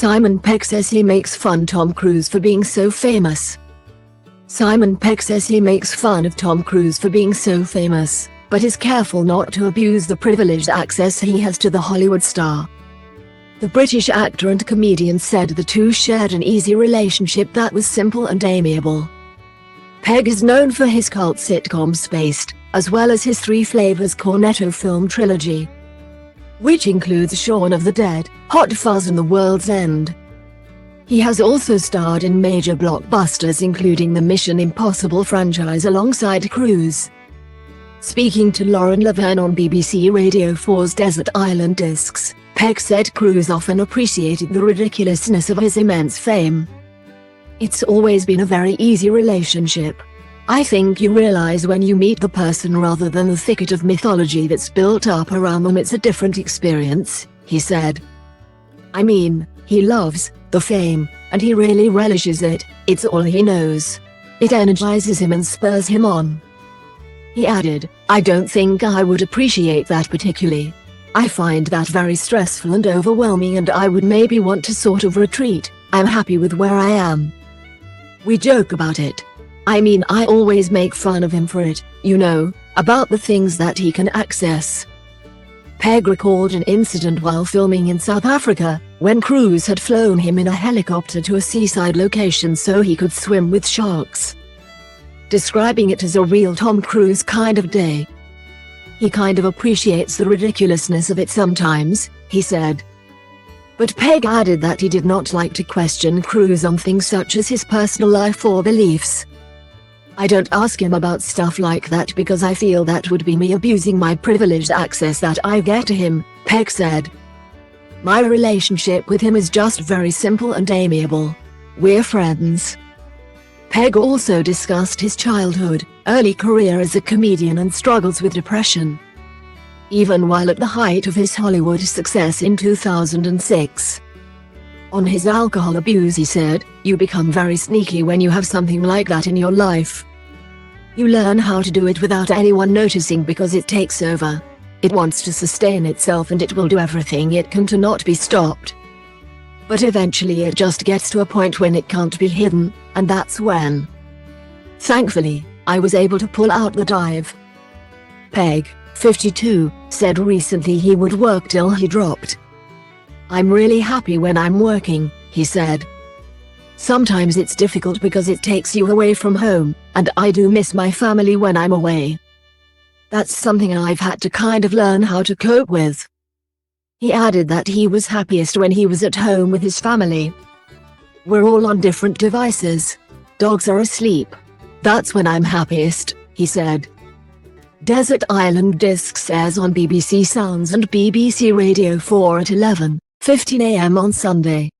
Simon Pegg says he makes fun Tom Cruise for being so famous. Simon Pegg says he makes fun of Tom Cruise for being so famous, but is careful not to abuse the privileged access he has to the Hollywood star. The British actor and comedian said the two shared an easy relationship that was simple and amiable. Pegg is known for his cult sitcom Spaced, as well as his Three Flavours Cornetto film trilogy, which includes Shaun of the Dead, Hot Fuzz and The World's End. He has also starred in major blockbusters including the Mission Impossible franchise alongside Cruise. Speaking to Lauren Laverne on BBC Radio 4's Desert Island Discs, Pegg said Cruise often appreciated the ridiculousness of his immense fame. "It's always been a very easy relationship. I think you realize when you meet the person rather than the thicket of mythology that's built up around them. It's a different experience," he said. "I mean, he loves the fame, and he really relishes it. It's all he knows. It energizes him and spurs him on." He added, "I don't think I would appreciate that particularly. I find that very stressful and overwhelming, and I would maybe want to sort of retreat. I'm happy with where I am." We joke about it. I mean, I always make fun of him for it, you know, about the things that he can access. Pegg recalled an incident while filming in South Africa, when Cruise had flown him in a helicopter to a seaside location so he could swim with sharks, describing it as a real Tom Cruise kind of day. "He kind of appreciates the ridiculousness of it sometimes," he said. But Pegg added that he did not like to question Cruise on things such as his personal life or beliefs. "I don't ask him about stuff like that because I feel that would be me abusing my privileged access that I get to him," Pegg said. "My relationship with him is just very simple and amiable. We're friends." Pegg also discussed his childhood, early career as a comedian and struggles with depression. Even while at the height of his Hollywood success in 2006. On his alcohol abuse he said, "You become very sneaky when you have something like that in your life. You learn how to do it without anyone noticing because it takes over. It wants to sustain itself and it will do everything it can to not be stopped. But eventually it just gets to a point when it can't be hidden, and that's when. Thankfully, I was able to pull out the dive." Pegg, 52, said recently he would work till he dropped. "I'm really happy when I'm working," he said. "Sometimes it's difficult because it takes you away from home, and I do miss my family when I'm away. That's something I've had to kind of learn how to cope with." He added that he was happiest when he was at home with his family. "We're all on different devices. Dogs are asleep. That's when I'm happiest," he said. Desert Island Discs airs on BBC Sounds and BBC Radio 4 at 11:15 a.m. on Sunday.